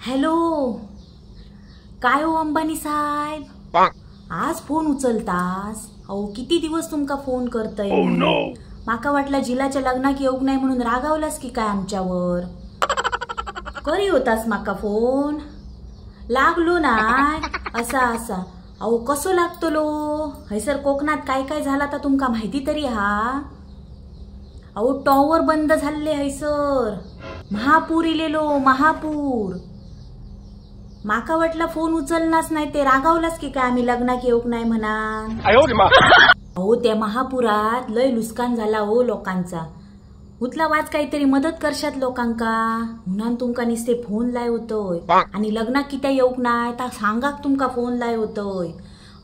Hello, काय हो अंबानी साहेब, आज फोन उचलतास? अहो किती दिवस तुमका फोन करतय मी. माका वाटला जिलाच्या लग्नाक येऊक नाही म्हणून रागावलास की काय आमच्यावर. करी होतास माका फोन? लागलो नाय असा असा. अहो कसो लागतलो? हैसर कोकणात काय काय झाला तर तुमका माहिती तरी हा? अहो टॉवर बंद झाले हैसर, महापूर इलेलो महापूर. माका वाटला फोन उचलनास नाही ते रागावलास की काय आम्ही लग्नाक येऊक नाही म्हणा. अहो त्या महापुरात लय नुकसान झाला हो लोकांचा. उतला वाच काहीतरी मदत करशात लोकांका म्हणून तुमका निस्ते फोन लाय होतोय. आणि लग्नाक कित्या येऊक नाही ता सांगाक तुमका फोन लाय होतोय.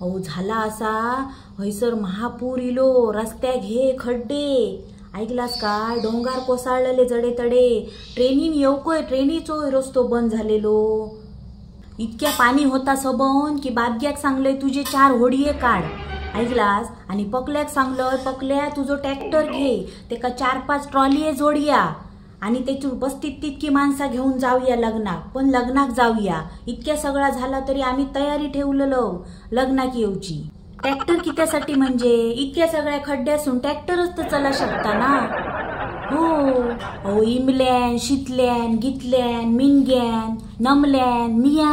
अहो झाला असा, हैसर महापूर इलो, रस्त्याक हे खड्डे ऐकलास काय, डोंगर कोसळलेले जडे तडे, ट्रेनीन येऊकोय ट्रेनीचो रस्तो बंद झालेलो. इतक्या पाणी होता सबन की बादग्याक सांगलंय तुझे 4 होडिये काढ ऐकलास. आणि पकल्याक सांगलंय पकल्या तुझो ट्रॅक्टर घे, तेका 4-5 ट्रॉलीये जोडया आणि त्यातून 35 तितकी माणसा घेऊन जाऊया लग्नाक. पण लग्नाक जाऊया इतक्या सगळा झाला तरी आम्ही तयारी ठेवलेलो लग्नाक येऊची. ट्रॅक्टर कित्यासाठी म्हणजे इतक्या सगळ्या खड्ड्यासून ट्रॅक्टरच तर चला शकता ना. हो अहो इमल्यान शितल्यान गितल्यान मिनग्यान नमल्यान मिया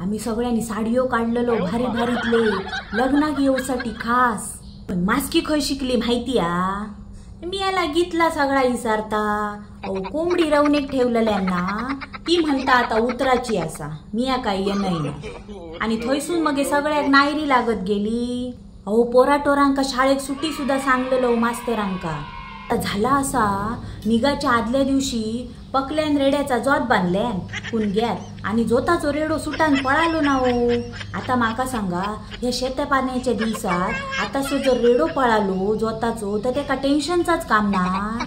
आम्ही सगळ्यांनी साडीओ काढलेलो भारी भारीतले लग्नाक येऊसाठी खास. पण मास्की खय शिकली माहिती आ? मियाला गीतला सगळा विचारता. अहो कोंबडी रवणेक ठेवलेल्यांना ती म्हणता आता उतराची असा, मिया काय ये नाही. आणि थंयसून मग सगळ्याक नायरी लागत गेली. अहो पोराटोरांका शाळेक सुट्टी सुद्धा सांगलेलो मास्तरांका. झाला असा, निघाच्या आदल्या दिवशी पकल्यान रेड्याचा जोत बांधल्यान कुणग्यात आणि जोताचो रेडो सुटान पळालो ना हो. आता माका सांगा, या शेत्या पाण्याच्या दिवसात आता जर रेडो पळालो जोताचो तर त्याका टेन्शनचाच काम ना.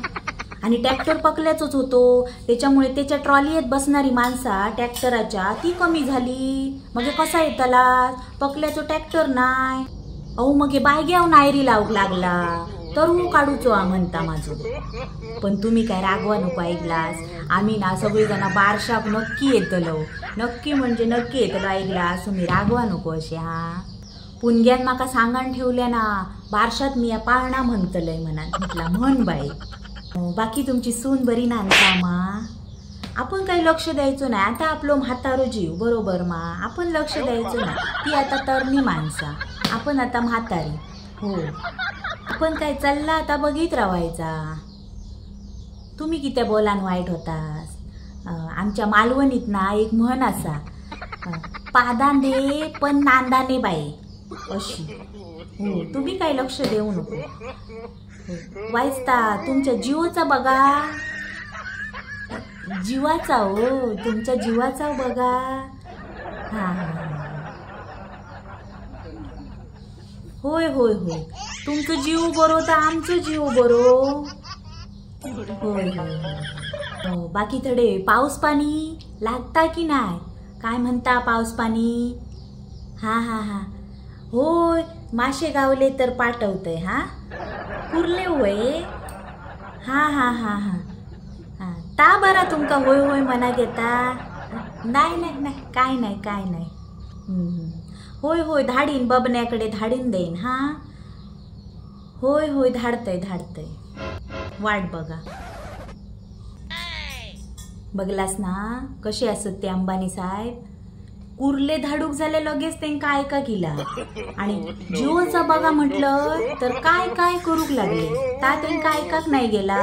आणि ट्रॅक्टर पकल्याचोच होतो, त्याच्यामुळे त्याच्या ट्रॉलीत बसणारी माणसा ट्रॅक्टराच्या ती कमी झाली. मग कसा येतला पकल्याचो ट्रॅक्टर नाय. अहो मग बायग्याव नायरी लावूक लागला तर काढूचो म्हणता माझो. पण तुम्ही काय रागवा नको ऐकलास. आम्ही ना सगळी जण बारशाक नक्की येतलो, नक्की म्हणजे नक्की येतलो ऐकलास. तुम्ही रागवा नको असे हा. पुणग्यान माका सांगान ठेवल्या ना बारशात मी या पाळणा म्हणतलय म्हणान. म्हटला म्हण बाई. बाकी तुमची सून बरी ना मा? आपण काही लक्ष द्यायचो नाही. आता आपलो म्हातारो जीव बरोबर मा, आपण लक्ष द्यायचो ना. ती आता तरणी माणसा, आपण आता म्हातारी. हो आपण काय चालला आता बघित राहायचा. तुम्ही किती बोलान वाईट होतास. आमच्या मालवणीत ना एक म्हण असा, पादांदे पण नांदाने बाई अशी. हो तुम्ही काही लक्ष देऊ नको. वाईस्ता तुमच्या जीवाचा बघा, जीवाचा हो तुमच्या जीवाचा बघा. हा होय होय होय तुमचं जीव बरो तर आमचं जीव बरो. होय होय. बाकी थोडे पाऊस पाणी लागता की नाही? काय म्हणता पाऊस पाणी? हा हा हा होय मासे गावले तर पाठवतय हा. कुर्ले होय. हा हा हा हा हा ता बरा तुमका होय होय म्हणा घेता. नाही नाही नाही काय नाही काय नाही. होय होय धाडीन बबण्याकडे धाडीन देईन हा. होय होय धाडतय धाडतय, वाट बघा. बघलास ना कसे असत ते अंबानी साहेब. कुर्ले धाडूक झाले लगेच त्यांका ऐका गेला. आणि जीवचा बघा म्हटलं तर काय काय करूक लागले ता त्यांका ऐकाक नाही गेला.